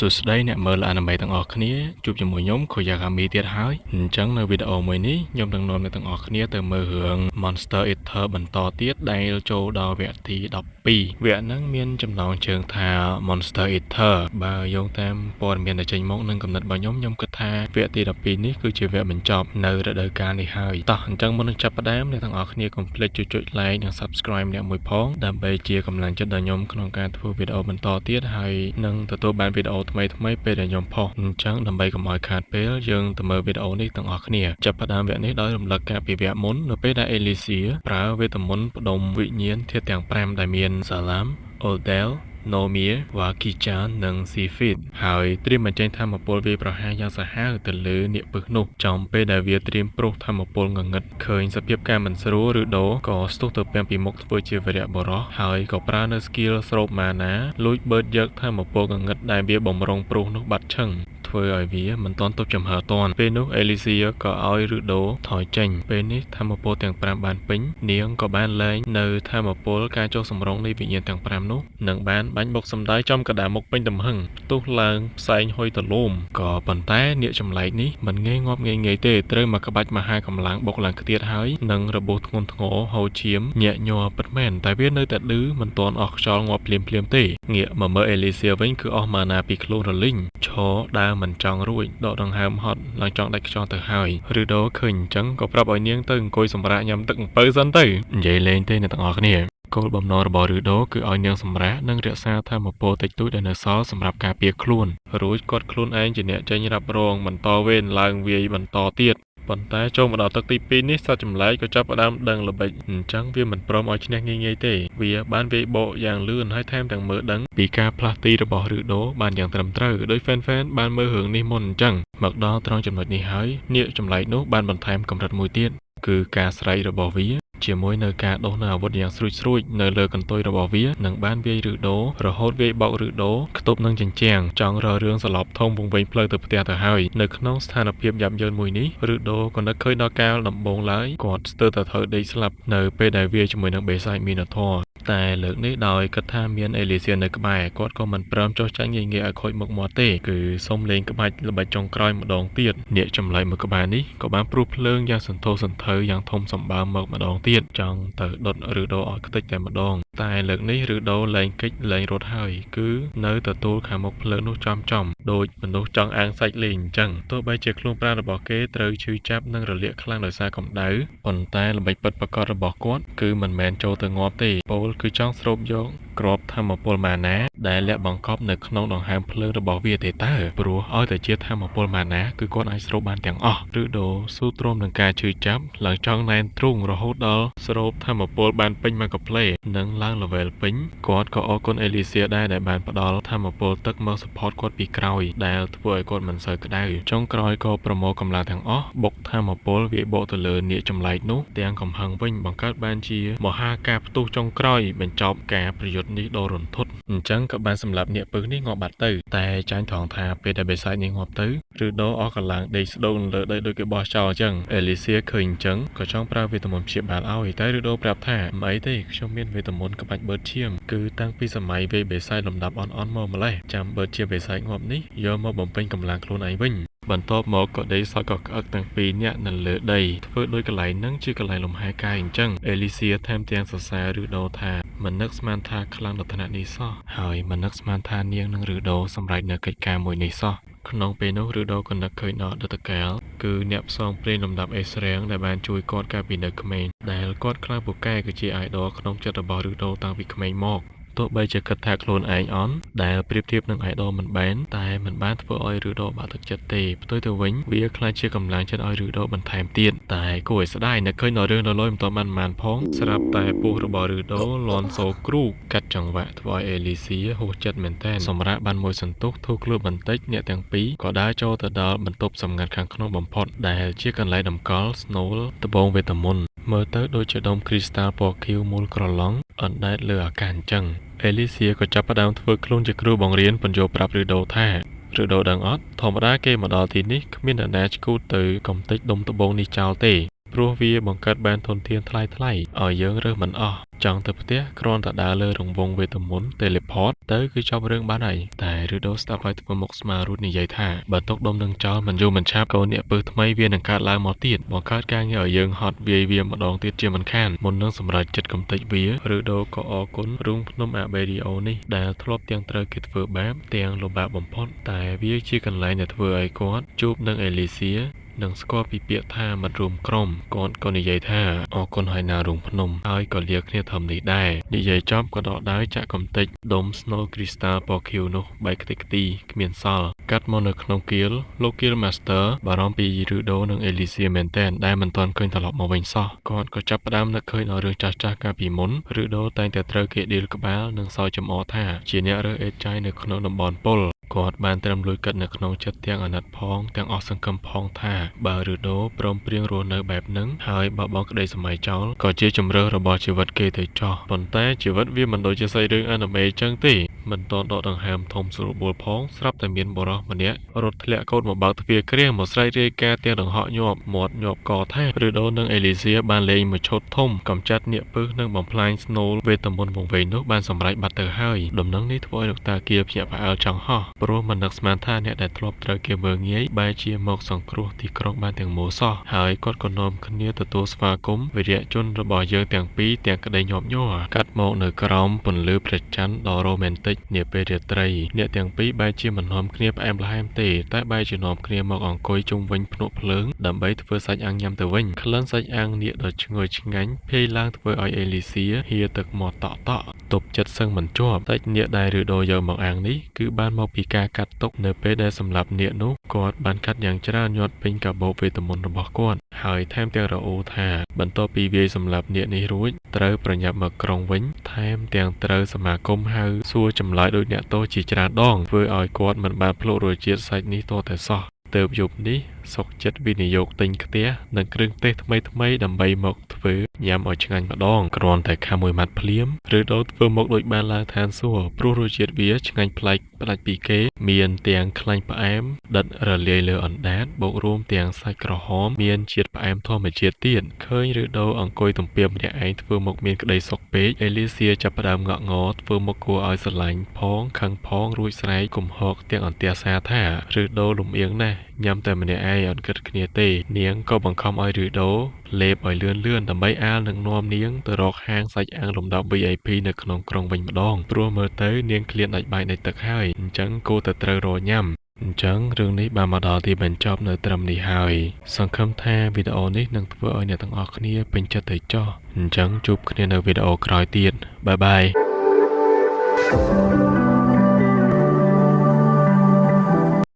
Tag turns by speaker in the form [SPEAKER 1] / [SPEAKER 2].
[SPEAKER 1] សួស្តីអ្នកមើលអានីមេទាំងអស់គ្នាជួបជាមួយខ្ញុំខូយ៉ាកាមីទៀតហើយអញ្ចឹងនៅវីដេអូមួយនេះខ្ញុំនឹងនាំអ្នកទាំងអស់គ្នាទៅមើលរឿង Monster Eater បន្តទៀតដែលចូលដល់វគ្គទី12វគ្គហ្នឹងមានចំណងជើងថា Monster Eater បើយោងតាមព័ត៌មានដែលចេញមកនឹងកំណត់របស់ខ្ញុំគិតថាវគ្គទី12នេះគឺជាវគ្គបញ្ចប់នៅរដូវកាលនេះហើយតោះអញ្ចឹងមុននឹងចាប់ផ្ដើមអ្នកទាំងអស់គ្នាកុំភ្លេចចុច like និង subscribe អ្នកមួយផងដើម្បីជាកម្លាំងចិត្តដល់ខ្ញុំក្នុងការធ្វើវីដេអូបន្តទៀតហើយនឹងទទួលបានវីដេអូថ្មីៗពេលដែលខ្ញុំផុសអញ្ចឹងដើម្បីកុំឲ្យខាតពេលយើងទៅមើលវីដេអូនេះទាំងអស់គ្នាចាប់ផ្ដើមវគ្គនេះដោយរំលឹកការពីវគ្គមុននៅពេលដែល Alicia ប្រើវេទមន្តផ្ដុំវិញ្ញាណធាតុទាំង5ដែលមាន Salam, Odell, Nomir, Wakichan និង Sifid ហើយត្រៀមបញ្ចេញថាមពលវាយប្រហារយ៉ាងសាហាវទៅលើនាគពឹសនោះចំពេលដែលវាត្រៀមប្រុសថាមពលងងឹតឃើញសភាពការមិនស្រួលឬដូក៏ស្ទុះទៅពាំងពីមុខធ្វើជាវីរៈបុរសហើយក៏ប្រើនៅ skill ស្រូបម៉ាណាលួចបឺតយកថាមពលងងឹតដែលវាបំរុងប្រុសនោះបាត់ឈឹងធ្វើឲ្យវាមិនទាន់ទប់ចំហទាន់ពេលនោះ Alicia ក៏ឲ្យឬដូថយចេញពេលនេះថាមពលទាំង5បានពេញនាងក៏បានលែងនៅថាមពលការចុះសម្រុងនៃវិញ្ញាណទាំង5នោះនឹងបានបាញ់បុកសម្ដាយចំកណ្ដាលមុខពេញទំហឹងផ្ទុះឡើងផ្សែងហុយទលោមក៏ប៉ុន្តែនាគចម្លែកនេះមិនងាយងាប់ងាយទេត្រូវមកក្បាច់មហាកម្លាំងបុកឡើងខ្ទៀតហើយនឹងរបួសធ្ងន់ធ្ងរហូរឈាមញាក់ញ័រពិតមែនតែវានៅតែឌឺមិនទាន់អស់ខ្យល់ងាប់ភ្លាមទេងាកមកមើល Alicia វិញគឺអស់ម៉ាណាពីខ្លួនរលីងឈរដើរមិនចង់រួចដកដង្ហើមហត់ឡើងចង់ដាច់ខ្យល់ទៅហើយឬដូឃើញអញ្ចឹងក៏ប្រាប់ឲ្យនាងទៅអង្គុយសម្រាកញ៉ាំទឹកអំពៅសិនទៅនិយាយលេងទេអ្នកទាំងអស់គ្នាគោលបំណងរបស់ឬដូគឺឲ្យនាងសម្រាកនិងរក្សាថាមពលតិចតួចដែលនៅសល់សម្រាប់ការពារខ្លួនរួចគាត់ខ្លួនឯងជាអ្នកចេញរ៉ាប់រងបន្តវេនឡើងវាយបន្តទៀតប៉ុន្តែចូលមកដល់ទឹកទី2នេះសត្វចម្លែកក៏ចាប់ផ្ដើមដឹងល្បិចអញ្ចឹងវាមិនព្រមឲ្យឈ្នះងាយទេវាបានវាយបកយ៉ាងលឿនហើយថែមទាំងមើលដឹងពីការផ្លាស់ទីរបស់ឬដូបានយ៉ាងត្រឹមត្រូវដោយ fan បានមើលរឿងនេះមុនអញ្ចឹងមកដល់ត្រង់ចំណុចនេះហើយនាគចម្លែកនោះបានបន្ថែមកម្រិតមួយទៀតគឺការស្រែករបស់វាជាមួយនៅការដុសនៅអាវុធយ៉ាងស្រួចនៅលើកន្ទុយរបស់វានឹងបានវាយឬដូរហូតវាយបោកឬដូខ្ទប់នឹងជញ្ជាំងចង់រករឿងសន្លប់ធំវង្វេងផ្លូវទៅផ្ទះទៅហើយនៅក្នុងស្ថានភាពយ៉ាប់យ៉ឺនមួយនេះឬដូក៏នឹកឃើញដល់កាលដំបូងឡើយគាត់ស្ទើរតែត្រូវដេកស្លាប់នៅពេលដែលវាជាមួយនឹងបេសាចមីណាធរតែលើកនេះដោយគិតថាមានអេលីសៀននៅក្បែរគាត់ក៏មិនព្រមចុះចាញ់ងាយឲ្យខូចមុខមាត់ទេគឺសុំលេងក្បាច់ល្បិចចុងក្រោយម្ដងទៀតនាគចម្លែកមួយក្បាលនេះក៏បានព្រុសភ្លើងយ៉ាងសន្ធោសន្ធៅយ៉ាងធំសម្បើមមកម្ដងទៀតចង់ទៅដុតឬដូឲ្យខ្ទេចតែម្ដងតែលើកនេះឬដូលែងកិច្ចលែងរត់ហើយគឺនៅទទួលខាងមុខភ្លើងនោះចំដូចមនុស្សចង់អាំងសាច់លេងអញ្ចឹងទោះបីជាខ្លួនប្រាណរបស់គេត្រូវឈឺចាប់និងរលាកខ្លាំងដោយសារកម្ដៅប៉ុន្តែល្បិចពិតប្រាកដរបស់គាត់គឺមិនមែនចូលទៅងាប់ទេពោលគឺចង់ស្រូបយកក្របថាមពលម៉ាណាដែលលាក់បង្កប់នៅក្នុងដង្ហើមភ្លើងរបស់វាទេតើព្រោះឲ្យតែជាថាមពលម៉ាណាគឺគាត់អាចស្រូបបានទាំងអស់ឬដូស៊ូទ្រាំនឹងការឈឺចាប់ឡើងចង់ណែនទ្រូងរហូតដល់ស្រូបថាមពលបានពេញមកកាផ្លេនិងឡើង level ពេញគាត់ក៏អរគុណ Alicia ដែរដែលបានផ្ដល់ថាមពលទឹកមក support គាត់ពីក្រោយដែលធ្វើឲ្យគាត់មិនសូវក្តៅចុងក្រោយក៏ប្រមូលកម្លាំងទាំងអស់បុកថាមពលវាយបកទៅលើនាគចម្លែកនោះទាំងកំហឹងវិញបង្កើតបានជាមហាការផ្ទុះចុងក្រោយបញ្ចប់ការប្រយុទ្ធនេះដ៏រន្ធត់អញ្ចឹងក៏បានសម្លាប់នាគពឹសនេះងាប់បាត់ទៅតែចាញ់ថងថាពេលដែលបេសាចនេះងាប់ទៅឬដូអស់កម្លាំងដេកស្ដូងលើដីដូចគេបោះចោលអញ្ចឹង Alicia ឃើញអញ្ចឹងក៏ចង់ប្រើវេទមន្តព្យាបាលឲ្យតែឬដូប្រាប់ថាមិនអីទេខ្ញុំមានវេទមន្តក្បាច់បឺតឈាមគឺតាំងពីសម័យវេបេសាចលំដាប់អន់មកម្លេះចាំបឺតជាបេសាចងាប់នេះយកមកបំពេញកម្លាំងខ្លួនឯងវិញបន្ទាប់មកក៏ដេកសក់ក៏ក្អឹកទាំងពីរនាក់នៅលើដីធ្វើដោយកន្លែងហ្នឹងជាកន្លែងលំហែកាយអញ្ចឹង Alicia ថែមទាំងសរសើរឬដូថាមិននឹកស្មានថាខ្លាំងដល់ថ្នាក់នេះសោះហើយមិននឹកស្មានថានាងនឹងឬដូសម្រេចនៅកិច្ចការមួយនេះសោះក្នុងពេលនោះឬដូក៏នឹកឃើញដល់ដិតកាលគឺអ្នកផ្សងព្រេងលំដាប់អេសរាំងដែលបានជួយគាត់កាលពីនៅក្មេងដែលគាត់ខ្លាំងពូកែគឺជា idol ក្នុងចិត្តរបស់ឬដូតាំងពីក្មេងមកទោះបីជាគិតថាខ្លួនឯងអន់ដែលប្រៀបធៀបនឹង idol មិនបានតែមិនបានធ្វើឲ្យឬដូបាក់ទឹកចិត្តទេផ្ទុយទៅវិញវាខ្លាចជាកម្លាំងចិត្តឲ្យឬដូបន្ថែមទៀតតែគួរឲ្យស្ដាយនឹកឃើញដល់រឿងលយមិនទាន់បានផងស្រាប់តែពោះរបស់ឬដូលន់សូគ្រូកាត់ចង្វាក់ធ្វើឲ្យ Alicia ហួសចិត្តមែនតើសម្រាប់បានមួយសន្ទុះធូរខ្លួនបន្តិចអ្នកទាំងពីរក៏ដើរចូលទៅដល់បន្ទប់សម្ងាត់ខាងក្នុងបំផុតដែលជាកន្លែងតម្កល់ស្នូលត្បូងវេទមន្តមើលទៅដូចជាដុំគ្រីស្តាល់ពណ៌ខៀវមូលក្រឡង់អណ្ដែតលើអាកាសអញ្ចឹងAlicia ក៏ចាប់ផ្ដើមធ្វើខ្លួនជាគ្រូបង្រៀនបញ្យល់ប្រាប់ឬដូថាឬដូដឹងអត់ធម្មតាគេមកដល់ទីនេះគ្មានអ្នកណាឈ្គូតទៅកំទេចដុំត្បូងនេះចោលទេព្រោះវាបង្កើតបានធនធានថ្លៃឲ្យយើងរើសមិនអស់ ចង់ទៅផ្ទះគ្រាន់តែដើរលើរង្វង់វេទមន្ត teleport ទៅគឺចប់រឿងបានហើយតែឬដូស្ដាប់ឲ្យធ្វើមុខស្មាររួតនិយាយថាបើទុកដុំនឹងចោលមិនយូរមិនឆាប់កូនអ្នកពឹសថ្មីវានឹងកើតឡើងមកទៀតបង្កើតការងារឲ្យយើងហត់វាយវាម្ដងទៀតជាមិនខានមុននឹងសម្រេចចិត្តកំទេចវាឬដូក៏អរគុណរូងភ្នំអាបេរីអូនេះដែលធ្លាប់ទាំងត្រូវគេធ្វើបាបទាំងលំបាកបំផុតតែវាជាកន្លែងដែលធ្វើឲ្យគាត់ជួបនឹងអេលីសៀនឹងស្គាល់ពីពាក្យថាមិត្តរួមក្រុមគាត់ក៏និយាយថាអរគុណហើយណារូងភ្នំហើយក៏លាគ្នាធំនេះដែរនិយាយចប់ក៏ដកដៃចាក់កំទេចដុំ Snow Crystal ពណ៌ខៀវនោះបែកខ្ទេចខ្ទីគ្មានសល់កាត់មកនៅក្នុងគៀលលោកគៀល Master បារម្ភពីឬដូនិងអេលីសៀមែនទែនដែលមិនទាន់ឃើញត្រឡប់មកវិញសោះគាត់ក៏ចាប់ផ្ដើមនឹកឃើញដល់រឿងចាស់ៗកាលពីមុនឬដូតែងតែត្រូវគេដៀលក្បាលនិងសើចចំអកថាជាអ្នករើសអេតចាយនៅក្នុងតំបន់ពុលគាត់បានត្រឹមលួចគិតនៅក្នុងចិត្តទាំងអាណិតផងទាំងអស់សង្ឃឹមផងថាបើឬដូព្រមព្រៀងរស់នៅបែបហ្នឹងហើយបបោក្តីសម័យចោលក៏ជាជំរើសរបស់ជីវិតគេទៅចោះប៉ុន្តែជីវិតវាមិនដូចជាសាច់រឿងអានីមេចឹងទេមិនតដកដង្ហើមធំស្រួលបួលផងស្រាប់តែមានបុរសម្នាក់រត់ធ្លាក់កូនមកបើកទ្វារគ្រាមកស្រែករាយការណ៍ទាំងដង្ហក់ញាប់មាត់ញាប់កថាឬដូនិងអេលីសៀបានលេងមួយឈុតធំកំចាត់នាគពឹសនិងបំផ្លាញស្នូលវេទមន្តវង្វេងនោះបានសម្រេចបាត់ទៅហើយដំណឹងនេះធ្វើឲ្យលោកតាគៀភ្ញាក់ផ្អើលចង់ហោះព្រោះមិននឹកស្មានថាអ្នកដែលធ្លាប់ត្រូវគេមើលងាយបែរជាមកសង្គ្រោះទីក្រុងបានទាំងមូលសោះហើយគាត់ក៏នាំគ្នាទទួលស្វាគមន៍វីរៈជនរបស់យើងទាំងពីរទាំងក្តីញាប់ញ័រកាត់មកនៅក្រោមពន្លឺព្រះច័ន្ទដ៏រ៉ូមែនទិកនាពេលរាត្រីអ្នកទាំងពីរបែរជាមិននាំគ្នាផ្អែមល្ហែមទេតែបែរជានាំគ្នាមកអង្គុយជុំវិញភ្នក់ភ្លើងដើម្បីធ្វើសាច់អាំងញ៉ាំទៅវិញក្លិនសាច់អាំងនាគដ៏ឈ្ងុយឆ្ងាញ់ភាយឡើងធ្វើឲ្យអេលីសៀហៀទឹកមាត់តក់ទប់ចិត្តសឹងមិនជាប់សាច់នាគដែលឬដូយកមកអាំងនេះគឺបានមកពីការកាត់ទុកនៅពេលដែលសម្លាប់នាគនោះគាត់បានកាត់យ៉ាងច្រើនញាត់ពេញកាបូបវេទមន្តរបស់គាត់ហើយថែមទាំងរអ៊ូថាបន្ទាប់ពីវាយសម្លាប់នាគនេះរួចត្រូវប្រញាប់មកក្រុងវិញថែមទាំងត្រូវសមាគមហៅសួរចម្លើយដោយអ្នកទោសជាច្រើនដងធ្វើឲ្យគាត់មិនបានភ្លក់រសជាតិសាច់នេះទាល់តែសោះទើបយប់នេះសុកចិត្តវិនិយោគទិញខ្ទះនិងគ្រឿងទេសថ្មីៗដើម្បីមកធ្វើញ៉ាំឲ្យឆ្ងាញ់ម្ដងគ្រាន់តែខាំមួយម៉ាត់ភ្លាមឬដូរធ្វើមកដូចបានឡើងឋានសួគ៌ព្រោះរសជាតិវាឆ្ងាញ់ប្លែកផ្ដាច់ពីគេមានទាំងខ្លាញ់ផ្អែមដិតរលាយលើអណ្ដាតបូករួមទាំងសាច់ក្រហមមានជាតិផ្អែមធម្មជាតិទៀតឃើញឬដូរអង្គុយទំពាម្នាក់ឯងធ្វើមកមានក្តីសុខពេកអេលីសៀចាប់ផ្ដើមងក់ងល់ធ្វើមកគួរឲ្យស្រឡាញ់ផងខឹងផងរួចស្រែកគំហកទាំងអន្ទះសារថាឬដូរលំអៀងណាស់ញ៉ាំតែម្នាក់ឯងអត់គិតគ្នាទេនាងក៏បង្ខំឲ្យឬដូលេបឲ្យលឿនដើម្បីអាលនឹងនាំនាងទៅរកហាងសាច់អាំងលំដាប់ VIP នៅក្នុងក្រុងវិញម្ដងព្រោះមើលទៅនាងឃ្លានដាច់បាយដាច់ទឹកហើយអញ្ចឹងគួរតែត្រូវរកញ៉ាំអញ្ចឹងរឿងនេះបានមកដល់ទីបញ្ចប់នៅត្រឹមនេះហើយសង្ឃឹមថាវីដេអូនេះនឹងធ្វើឲ្យអ្នកទាំងអស់គ្នាពេញចិត្តទៅចុះអញ្ចឹងជួបគ្នានៅវីដេអូក្រោយទៀតបាយបាយ